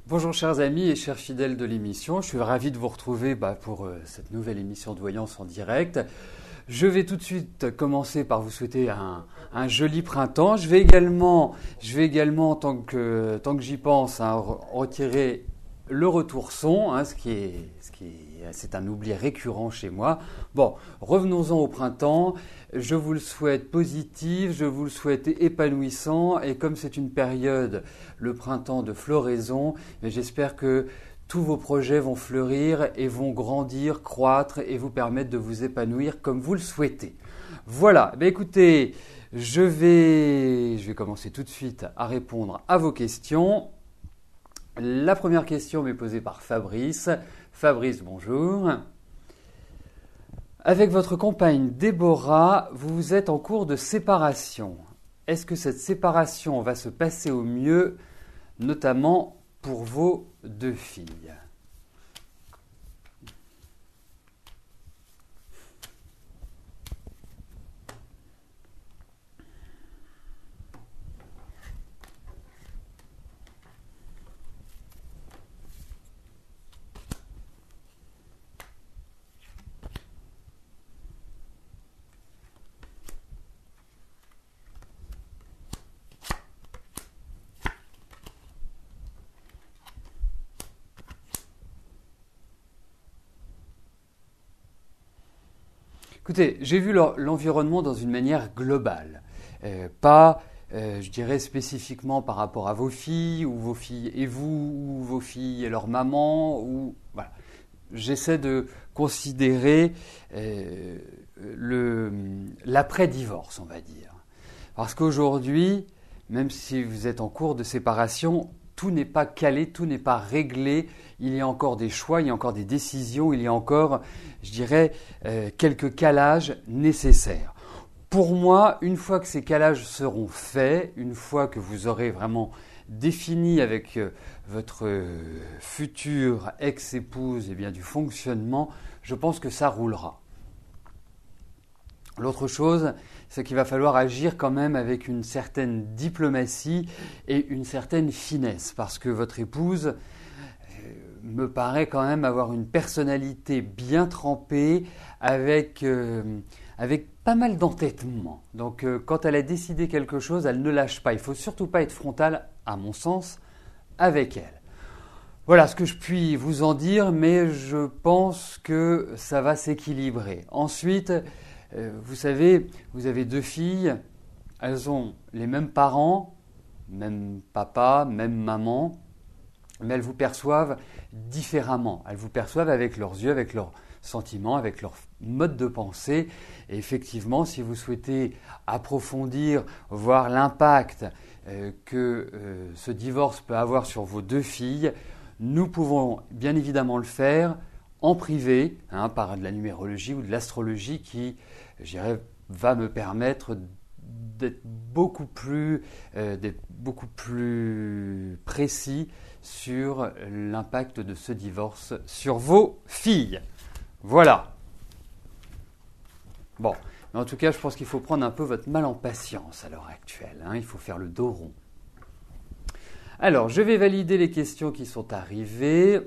Bonjour chers amis et chers fidèles de l'émission, je suis ravi de vous retrouver pour cette nouvelle émission de Voyance en direct. Je vais tout de suite commencer par vous souhaiter un joli printemps. Je vais également tant que j'y pense, retirer le retour son, c'est un oubli récurrent chez moi. Bon, revenons-en au printemps. Je vous le souhaite positif, je vous le souhaite épanouissant. Et comme c'est une période, le printemps de floraison, j'espère que tous vos projets vont fleurir et vont grandir, croître et vous permettre de vous épanouir comme vous le souhaitez. Voilà, écoutez, je vais commencer tout de suite à répondre à vos questions. La première question m'est posée par Fabrice. Fabrice, bonjour. Avec votre compagne Déborah, vous êtes en cours de séparation. Est-ce que cette séparation va se passer au mieux, notamment pour vos deux filles ? Écoutez, j'ai vu l'environnement dans une manière globale, pas, je dirais, spécifiquement par rapport à vos filles, ou vos filles et vous, ou vos filles et leur maman, ou voilà. J'essaie de considérer l'après-divorce, on va dire. Parce qu'aujourd'hui, même si vous êtes en cours de séparation, tout n'est pas calé, tout n'est pas réglé. Il y a encore des choix, il y a encore des décisions, il y a encore, je dirais, quelques calages nécessaires. Pour moi, une fois que ces calages seront faits, une fois que vous aurez vraiment défini avec votre future ex-épouse du fonctionnement, je pense que ça roulera. L'autre chose, c'est qu'il va falloir agir quand même avec une certaine diplomatie et une certaine finesse, parce que votre épouse me paraît quand même avoir une personnalité bien trempée, avec pas mal d'entêtement. Donc quand elle a décidé quelque chose, elle ne lâche pas. Il ne faut surtout pas être frontal, à mon sens, avec elle. Voilà ce que je puis vous en dire, mais je pense que ça va s'équilibrer. Ensuite, vous savez, vous avez deux filles, elles ont les mêmes parents, même papa, même maman, mais elles vous perçoivent différemment. Elles vous perçoivent avec leurs yeux, avec leurs sentiments, avec leur mode de pensée. Et effectivement, si vous souhaitez approfondir, voir l'impact que ce divorce peut avoir sur vos deux filles, nous pouvons bien évidemment le faire en privé, par de la numérologie ou de l'astrologie qui, je dirais, va me permettre d'être beaucoup plus précis sur l'impact de ce divorce sur vos filles. Voilà. Bon, mais en tout cas, je pense qu'il faut prendre un peu votre mal en patience à l'heure actuelle. Il faut faire le dos rond. Alors, je vais valider les questions qui sont arrivées.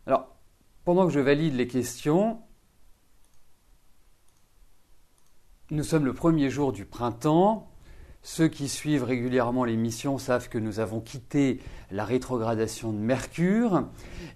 Alors, pendant que je valide les questions, nous sommes le premier jour du printemps. Ceux qui suivent régulièrement l'émission savent que nous avons quitté la rétrogradation de Mercure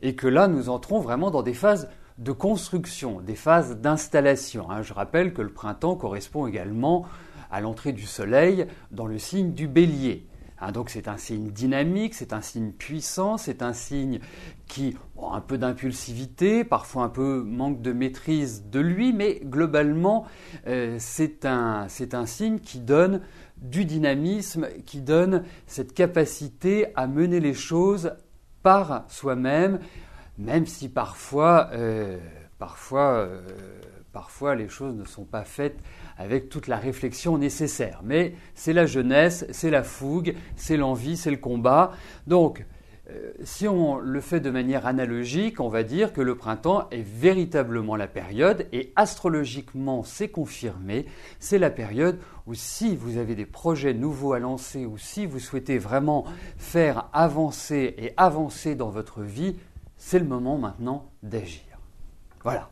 et que là, nous entrons vraiment dans des phases de construction, des phases d'installation. Je rappelle que le printemps correspond également à l'entrée du Soleil dans le signe du Bélier. Donc c'est un signe dynamique, c'est un signe puissant, c'est un signe qui a un peu d'impulsivité, parfois un peu manque de maîtrise de lui, mais globalement c'est un signe qui donne du dynamisme, qui donne cette capacité à mener les choses par soi-même, même si parfois les choses ne sont pas faites avec toute la réflexion nécessaire. Mais c'est la jeunesse, c'est la fougue, c'est l'envie, c'est le combat. Donc, Si on le fait de manière analogique, on va dire que le printemps est véritablement la période, et astrologiquement c'est confirmé, c'est la période où si vous avez des projets nouveaux à lancer ou si vous souhaitez vraiment faire avancer et avancer dans votre vie, c'est le moment maintenant d'agir. Voilà.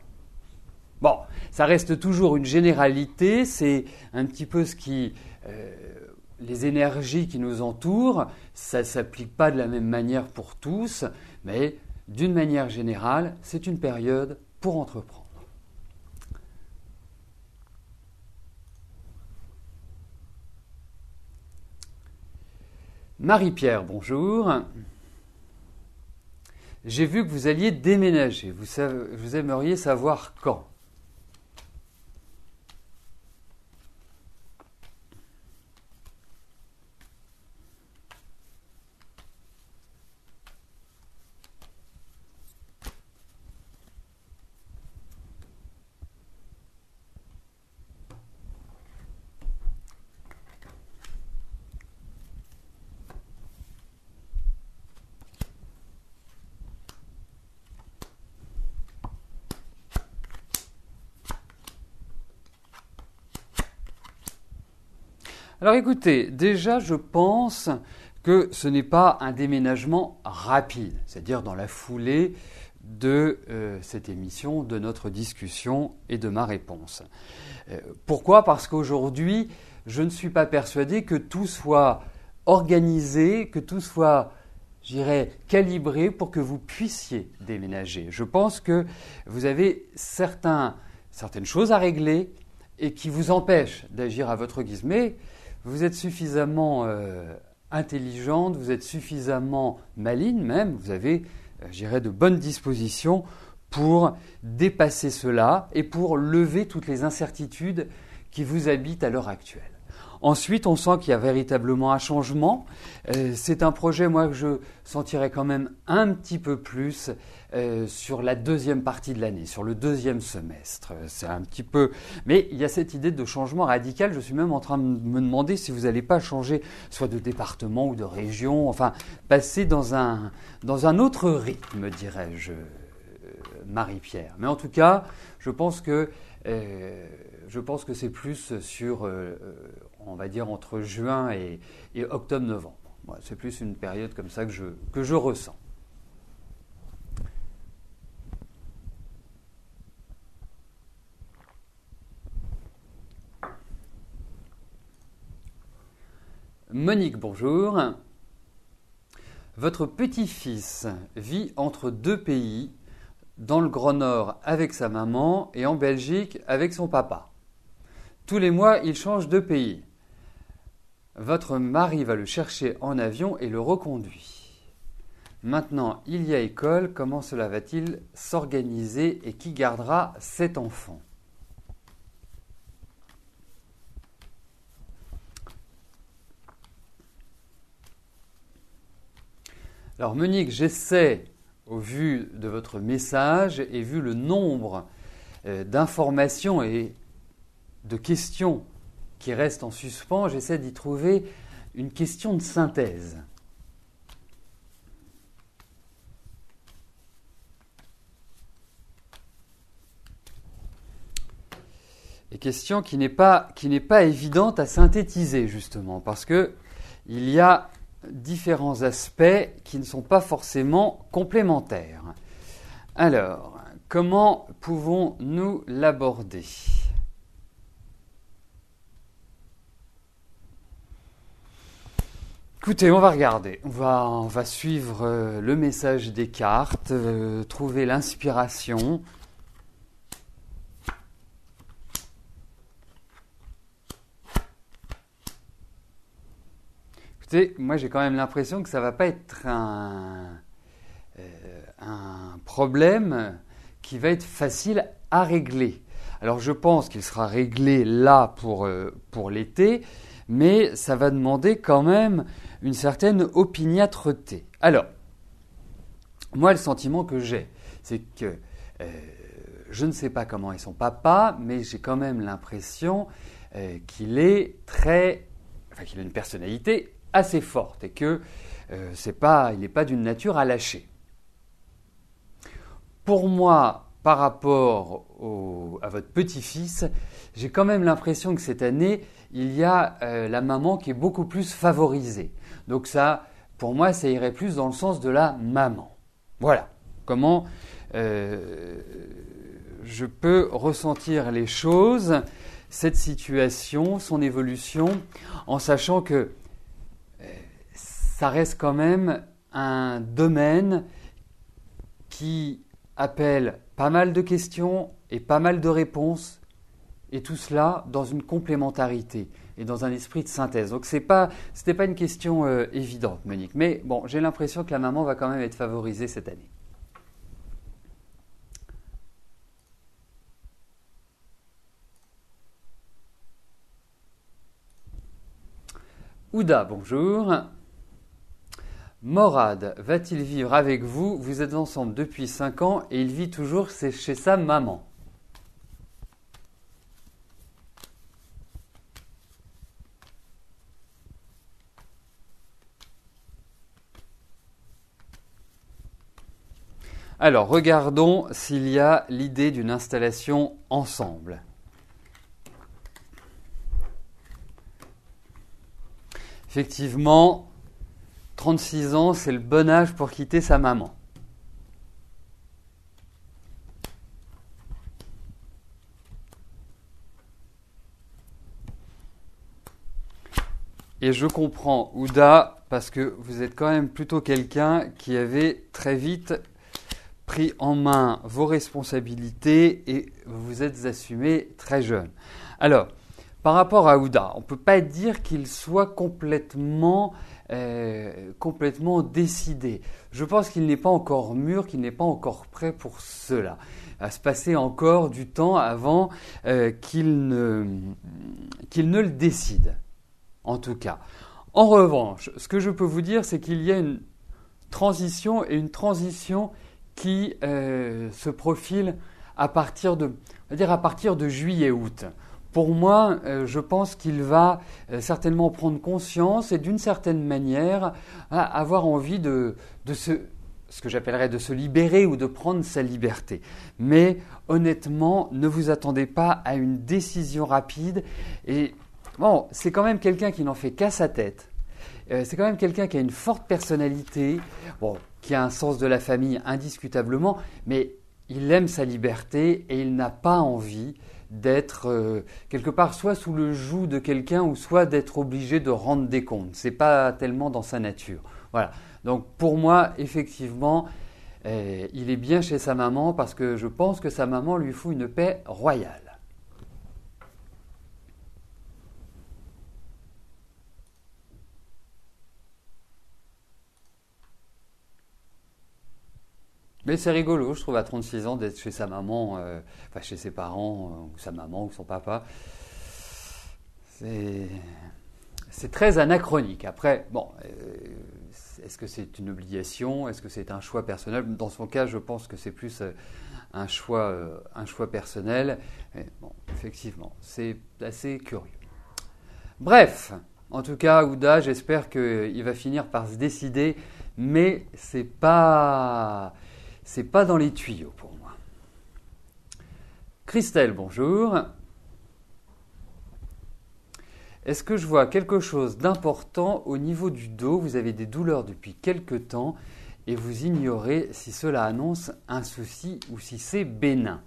Bon, ça reste toujours une généralité, c'est un petit peu ce qui... les énergies qui nous entourent, ça ne s'applique pas de la même manière pour tous, mais d'une manière générale, c'est une période pour entreprendre. Marie-Pierre, bonjour. J'ai vu que vous alliez déménager. Vous aimeriez savoir quand? Alors écoutez, déjà je pense que ce n'est pas un déménagement rapide, c'est-à-dire dans la foulée de cette émission, de notre discussion et de ma réponse. Pourquoi? Parce qu'aujourd'hui, je ne suis pas persuadé que tout soit organisé, que tout soit, je dirais, calibré pour que vous puissiez déménager. Je pense que vous avez certaines choses à régler et qui vous empêchent d'agir à votre guise. Mais vous êtes suffisamment intelligente, vous êtes suffisamment maligne même, vous avez, je dirais, de bonnes dispositions pour dépasser cela et pour lever toutes les incertitudes qui vous habitent à l'heure actuelle. Ensuite, on sent qu'il y a véritablement un changement. C'est un projet, moi, que je sentirais quand même un petit peu plus sur la deuxième partie de l'année, sur le deuxième semestre. C'est un petit peu... Mais il y a cette idée de changement radical. Je suis même en train de me demander si vous n'allez pas changer soit de département ou de région, enfin, passer dans un autre rythme, dirais-je, Marie-Pierre. Mais en tout cas, je pense que c'est plus sur, on va dire, entre juin et octobre-novembre. Voilà, c'est plus une période comme ça que je ressens. Monique, bonjour. Votre petit-fils vit entre deux pays, dans le Grand Nord avec sa maman et en Belgique avec son papa. Tous les mois, il change de pays. Votre mari va le chercher en avion et le reconduit. Maintenant, il y a école, comment cela va-t-il s'organiser et qui gardera cet enfant? Alors Monique, j'essaie, au vu de votre message et vu le nombre d'informations et de questions qui restent en suspens, j'essaie d'y trouver une question de synthèse. Et question qui n'est pas évidente à synthétiser justement, parce que il y a différents aspects qui ne sont pas forcément complémentaires. Alors, comment pouvons-nous l'aborder ? Écoutez, on va regarder, on va suivre le message des cartes, trouver l'inspiration. Écoutez, moi j'ai quand même l'impression que ça ne va pas être un problème qui va être facile à régler. Alors je pense qu'il sera réglé là pour l'été, mais ça va demander quand même une certaine opiniâtreté. Alors, moi le sentiment que j'ai, c'est que je ne sais pas comment est son papa, mais j'ai quand même l'impression qu'il a une personnalité assez forte et que il n'est pas d'une nature à lâcher. Pour moi, par rapport à votre petit-fils, j'ai quand même l'impression que cette année, il y a la maman qui est beaucoup plus favorisée. Donc ça, pour moi, ça irait plus dans le sens de la maman. Voilà comment je peux ressentir les choses, cette situation, son évolution, en sachant que ça reste quand même un domaine qui appelle pas mal de questions et pas mal de réponses, et tout cela dans une complémentarité et dans un esprit de synthèse. Donc c'était pas une question évidente, Monique, mais bon, j'ai l'impression que la maman va quand même être favorisée cette année. Ouda, bonjour. Morad va-t-il vivre avec vous? Vous êtes ensemble depuis 5 ans et il vit toujours chez sa maman. Alors, regardons s'il y a l'idée d'une installation ensemble. Effectivement, 36 ans, c'est le bon âge pour quitter sa maman. Et je comprends, Ouda, parce que vous êtes quand même plutôt quelqu'un qui avait très vite pris en main vos responsabilités et vous vous êtes assumé très jeune. Alors, par rapport à Ouda, on ne peut pas dire qu'il soit complètement décidé. Je pense qu'il n'est pas encore mûr, qu'il n'est pas encore prêt pour cela. Il va se passer encore du temps avant qu'il ne le décide, en tout cas. En revanche, ce que je peux vous dire, c'est qu'il y a une transition qui se profile à partir de juillet-août. Pour moi, je pense qu'il va certainement prendre conscience et d'une certaine manière avoir envie ce que j'appellerais de se libérer ou de prendre sa liberté. Mais honnêtement, ne vous attendez pas à une décision rapide. Et bon, c'est quand même quelqu'un qui n'en fait qu'à sa tête. C'est quand même quelqu'un qui a une forte personnalité, bon, qui a un sens de la famille indiscutablement, mais il aime sa liberté et il n'a pas envie d'être quelque part soit sous le joug de quelqu'un ou soit d'être obligé de rendre des comptes. Ce n'est pas tellement dans sa nature. Voilà. Donc pour moi, effectivement, il est bien chez sa maman parce que je pense que sa maman lui fout une paix royale. Mais c'est rigolo, je trouve, à 36 ans, d'être chez sa maman, enfin chez ses parents, ou sa maman, ou son papa. C'est très anachronique. Après, bon, est-ce que c'est une obligation? Est-ce que c'est un choix personnel? Dans son cas, je pense que c'est plus un choix personnel. Mais bon, effectivement, c'est assez curieux. Bref, en tout cas, Ouda, j'espère qu'il va finir par se décider, mais c'est pas dans les tuyaux pour moi. Christelle, bonjour. Est-ce que je vois quelque chose d'important au niveau du dos? Vous avez des douleurs depuis quelque temps et vous ignorez si cela annonce un souci ou si c'est bénin.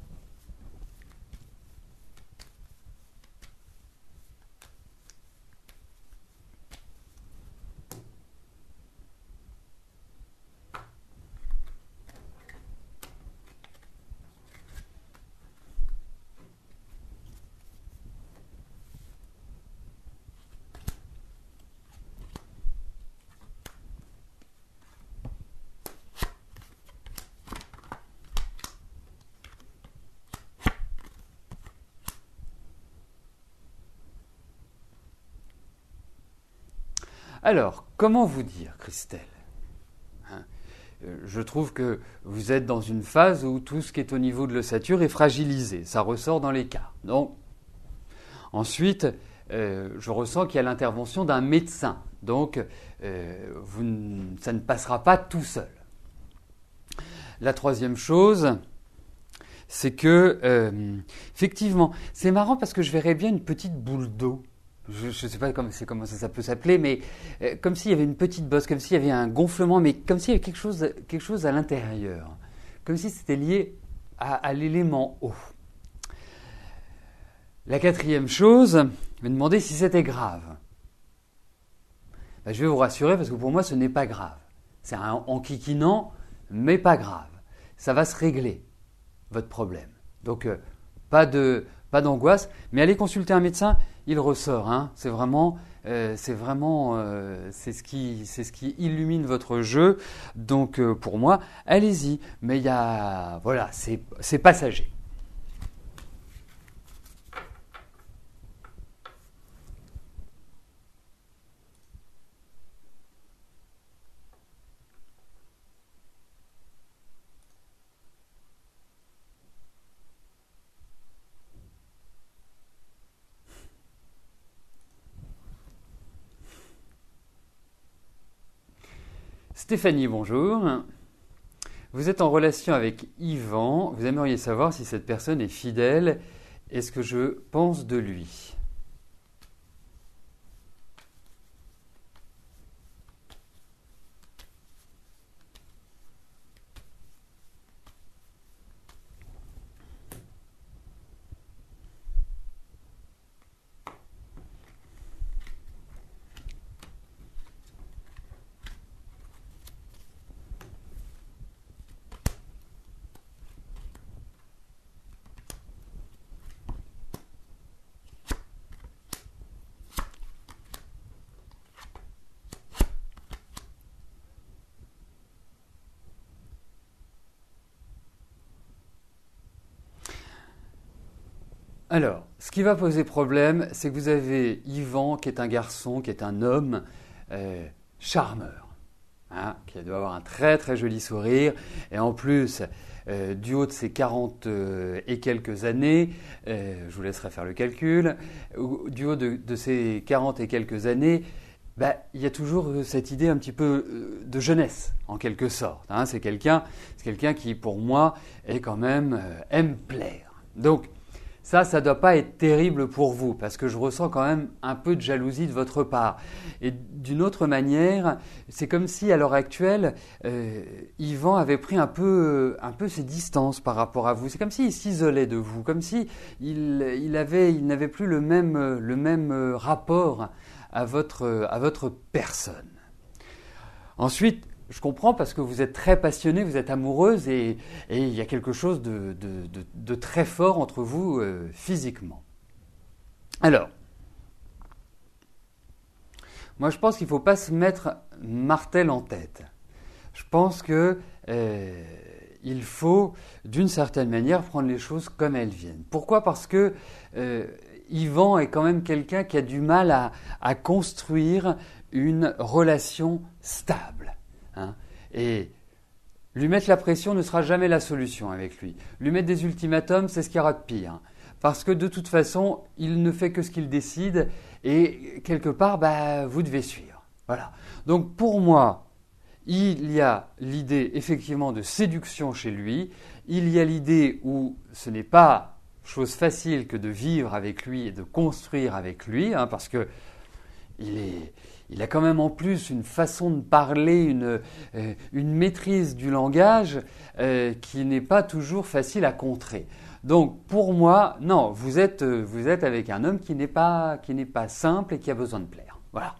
Alors, comment vous dire, Christelle? Je trouve que vous êtes dans une phase où tout ce qui est au niveau de l'ossature est fragilisé. Ça ressort dans les cas. Donc, ensuite, je ressens qu'il y a l'intervention d'un médecin. Donc, ça ne passera pas tout seul. La troisième chose, c'est que, effectivement, c'est marrant parce que je verrais bien une petite boule d'eau. Je ne sais pas comment ça peut s'appeler, mais comme s'il y avait une petite bosse, comme s'il y avait un gonflement, mais comme s'il y avait quelque chose à l'intérieur. Comme si c'était lié à l'élément eau. La quatrième chose, je vais me demander si c'était grave. Ben, je vais vous rassurer parce que pour moi, ce n'est pas grave. C'est un enquiquinant, mais pas grave. Ça va se régler, votre problème. Donc, pas d'angoisse, mais allez consulter un médecin, il ressort. Hein. C'est ce qui illumine votre jeu. Donc, pour moi, allez-y. Mais voilà, c'est passager. Stéphanie, bonjour. Vous êtes en relation avec Yvan. Vous aimeriez savoir si cette personne est fidèle et ce que je pense de lui. Alors, ce qui va poser problème, c'est que vous avez Yvan qui est un garçon, qui est un homme charmeur, hein, qui doit avoir un très très joli sourire, et en plus, du haut de ses 40 et quelques années, je vous laisserai faire le calcul, du haut de ses 40 et quelques années, il y a toujours cette idée un petit peu de jeunesse, en quelque sorte. Hein. C'est quelqu'un qui, pour moi, est quand même aime plaire. Donc, ça ne doit pas être terrible pour vous, parce que je ressens quand même un peu de jalousie de votre part. Et d'une autre manière, c'est comme si à l'heure actuelle, Yvan avait pris un peu ses distances par rapport à vous. C'est comme s'il s'isolait de vous, comme si il n'avait plus le même rapport à votre personne. Ensuite, je comprends parce que vous êtes très passionnée, vous êtes amoureuse et il y a quelque chose de très fort entre vous physiquement. Alors, moi je pense qu'il ne faut pas se mettre martel en tête. Je pense que il faut d'une certaine manière prendre les choses comme elles viennent. Pourquoi ? Parce que Yvan est quand même quelqu'un qui a du mal à construire une relation stable. Hein, et lui mettre la pression ne sera jamais la solution avec lui. Lui mettre des ultimatums, c'est ce qu'il y aura de pire. Hein, parce que de toute façon, il ne fait que ce qu'il décide et quelque part, vous devez suivre. Voilà. Donc pour moi, il y a l'idée effectivement de séduction chez lui. Il y a l'idée où ce n'est pas chose facile que de vivre avec lui et de construire avec lui, hein, parce que il a quand même en plus une façon de parler, une maîtrise du langage qui n'est pas toujours facile à contrer. Donc pour moi, non, vous êtes avec un homme qui n'est pas simple et qui a besoin de plaire. Voilà.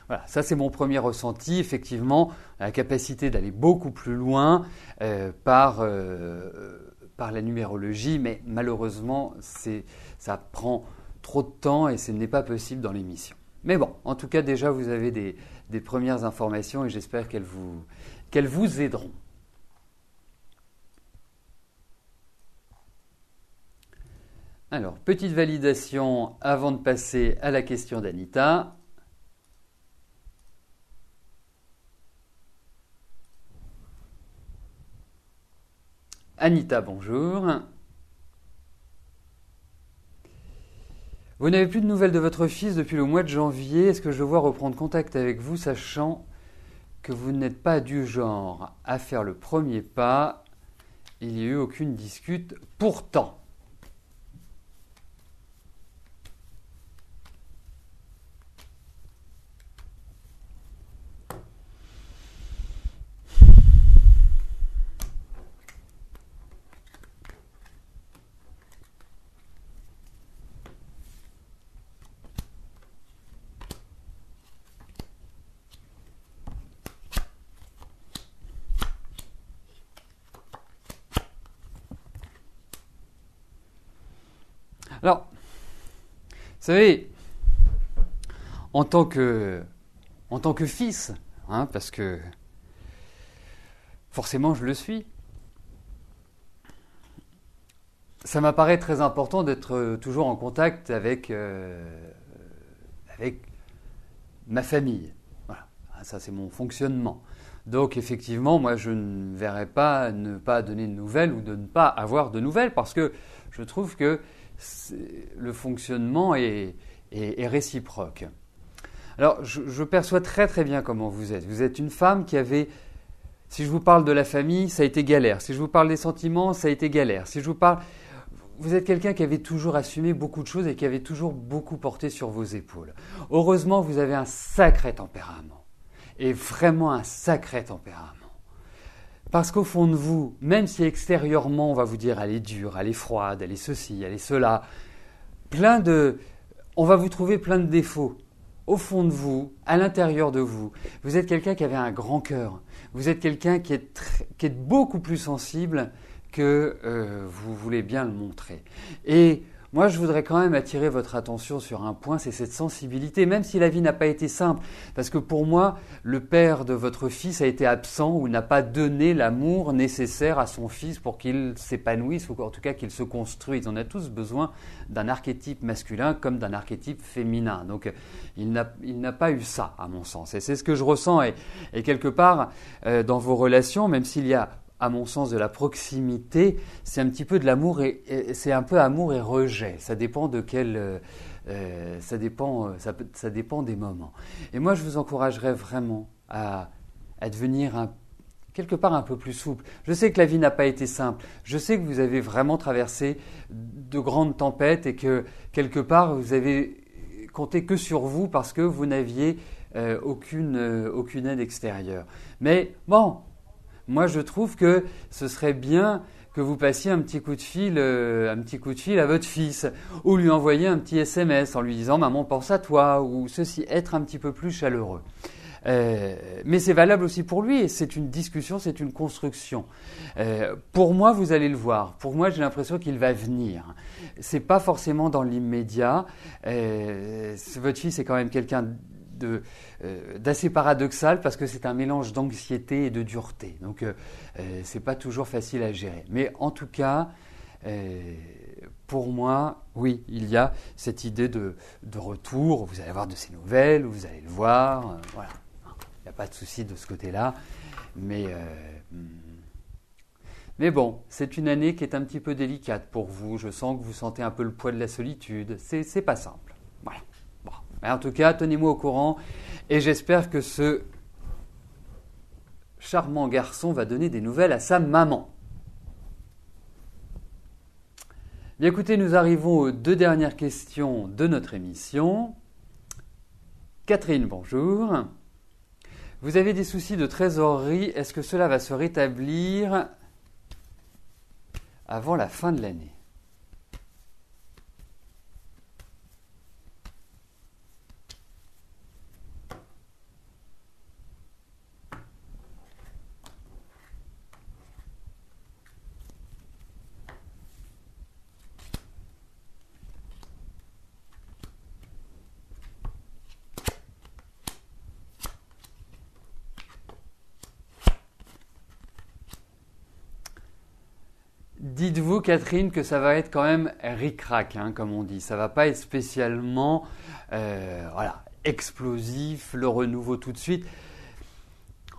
Voilà, ça c'est mon premier ressenti, effectivement, la capacité d'aller beaucoup plus loin par la numérologie, mais malheureusement, ça prend trop de temps et ce n'est pas possible dans l'émission. Mais bon, en tout cas, déjà, vous avez des premières informations et j'espère qu'elles vous aideront. Alors, petite validation avant de passer à la question d'Anita. Anita, bonjour. Vous n'avez plus de nouvelles de votre fils depuis le mois de janvier. Est-ce que je dois reprendre contact avec vous, sachant que vous n'êtes pas du genre à faire le premier pas? Il n'y a eu aucune dispute pourtant. Alors, vous savez, en tant que fils, parce que forcément je le suis, ça m'apparaît très important d'être toujours en contact avec ma famille. Voilà, ça c'est mon fonctionnement. Donc effectivement, moi je ne verrais pas ne pas donner de nouvelles ou de ne pas avoir de nouvelles parce que je trouve que le fonctionnement est réciproque. Alors, je perçois très très bien comment vous êtes. Vous êtes une femme qui avait, si je vous parle de la famille, ça a été galère. Si je vous parle des sentiments, ça a été galère. Si je vous parle, vous êtes quelqu'un qui avait toujours assumé beaucoup de choses et qui avait toujours beaucoup porté sur vos épaules. Heureusement, vous avez un sacré tempérament. Et vraiment un sacré tempérament. Parce qu'au fond de vous, même si extérieurement on va vous dire elle est dure, elle est froide, elle est ceci, elle est cela, on va vous trouver plein de défauts. Au fond de vous, à l'intérieur de vous, vous êtes quelqu'un qui avait un grand cœur. Vous êtes quelqu'un qui est beaucoup plus sensible que vous voulez bien le montrer. Et moi, je voudrais quand même attirer votre attention sur un point, c'est cette sensibilité, même si la vie n'a pas été simple. Parce que pour moi, le père de votre fils a été absent ou n'a pas donné l'amour nécessaire à son fils pour qu'il s'épanouisse ou en tout cas qu'il se construise. On a tous besoin d'un archétype masculin comme d'un archétype féminin. Donc, il n'a pas eu ça, à mon sens. Et c'est ce que je ressens. Et quelque part, dans vos relations, même s'il y a à mon sens, de la proximité, c'est un petit peu de l'amour et c'est un peu amour et rejet. Ça dépend de ça dépend des moments. Et moi, je vous encouragerais vraiment à devenir quelque part un peu plus souple. Je sais que la vie n'a pas été simple. Je sais que vous avez vraiment traversé de grandes tempêtes et que quelque part, vous avez compté que sur vous parce que vous n'aviez aucune aide extérieure. Mais bon, moi, je trouve que ce serait bien que vous passiez un petit coup de fil à votre fils ou lui envoyer un petit SMS en lui disant « Maman pense à toi » ou ceci, être un petit peu plus chaleureux. Mais c'est valable aussi pour lui et c'est une discussion, c'est une construction. Pour moi, vous allez le voir. Pour moi, j'ai l'impression qu'il va venir. C'est pas forcément dans l'immédiat. Votre fils est quand même quelqu'un d'assez paradoxal parce que c'est un mélange d'anxiété et de dureté. Donc, c'est pas toujours facile à gérer. Mais en tout cas, pour moi, oui, il y a cette idée de retour. Vous allez avoir de ses nouvelles, vous allez le voir. Voilà. Il n'y a pas de souci de ce côté-là. Mais bon, c'est une année qui est un petit peu délicate pour vous. Je sens que vous sentez un peu le poids de la solitude. C'est pas simple. Voilà. Bon. Mais en tout cas, tenez-moi au courant et j'espère que ce charmant garçon va donner des nouvelles à sa maman. Bien écoutez, nous arrivons aux 2 dernières questions de notre émission. Catherine, bonjour. Vous avez des soucis de trésorerie. Est-ce que cela va se rétablir avant la fin de l'année ? Dites-vous, Catherine, que ça va être quand même ric-rac, comme on dit. Ça va pas être spécialement explosif, le renouveau tout de suite.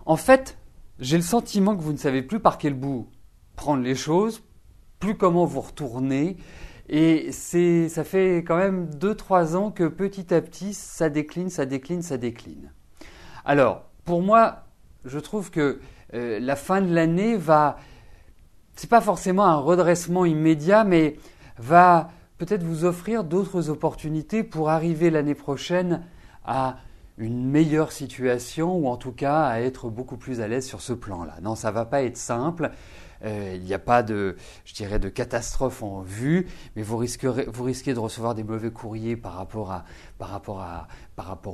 En fait, j'ai le sentiment que vous ne savez plus par quel bout prendre les choses, plus comment vous retourner. Et ça fait quand même 2-3 ans que petit à petit, ça décline. Alors, pour moi, je trouve que la fin de l'année c'est pas forcément un redressement immédiat, mais va peut-être vous offrir d'autres opportunités pour arriver l'année prochaine à une meilleure situation ou en tout cas à être beaucoup plus à l'aise sur ce plan-là. Non, ça va pas être simple. Il n'y a pas de catastrophe en vue, mais vous risquez de recevoir des mauvais courriers par rapport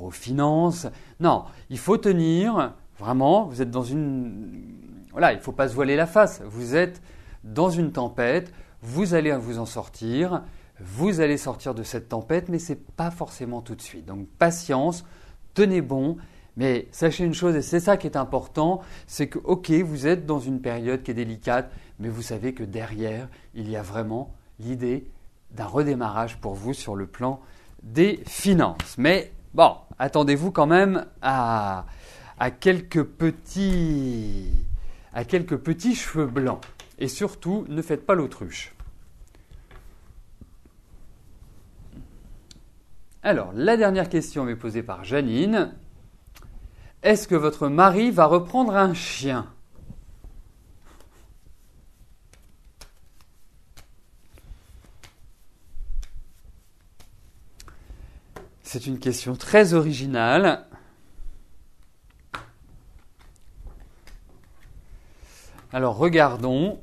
aux finances. Non, il faut tenir. Vraiment, vous êtes voilà, il ne faut pas se voiler la face. Vous êtes dans une tempête. Vous allez vous en sortir. Vous allez sortir de cette tempête, mais ce n'est pas forcément tout de suite. Donc patience, tenez bon. Mais sachez une chose, et c'est ça qui est important, c'est que ok, vous êtes dans une période qui est délicate, mais vous savez que derrière, il y a vraiment l'idée d'un redémarrage pour vous sur le plan des finances. Mais bon, attendez-vous quand même à quelques petits cheveux blancs. Et surtout, ne faites pas l'autruche. Alors, la dernière question m'est posée par Janine. Est-ce que votre mari va reprendre un chien ? C'est une question très originale. Alors regardons.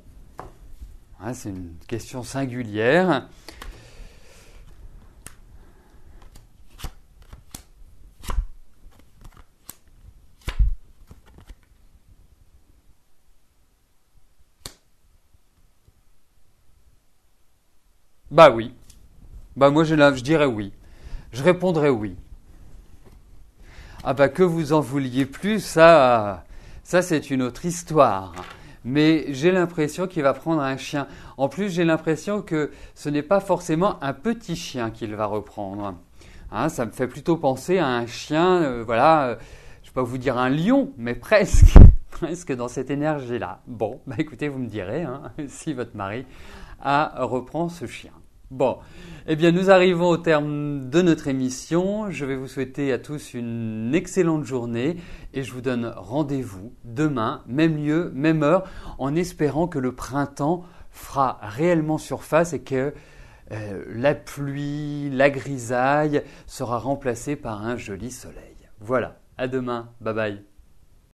C'est une question singulière. Bah oui. Bah moi je dirais oui. Je répondrais oui. Ah bah que vous en vouliez plus, ça c'est une autre histoire. Mais j'ai l'impression qu'il va prendre un chien. En plus, j'ai l'impression que ce n'est pas forcément un petit chien qu'il va reprendre. Ça me fait plutôt penser à un chien, je ne vais pas vous dire un lion, mais presque, presque dans cette énergie-là. Bon, bah écoutez, vous me direz si votre mari reprend ce chien. Bon, eh bien nous arrivons au terme de notre émission. Je vais vous souhaiter à tous une excellente journée et je vous donne rendez-vous demain, même lieu, même heure, en espérant que le printemps fera réellement surface et que la pluie, la grisaille sera remplacée par un joli soleil. Voilà, à demain, bye bye.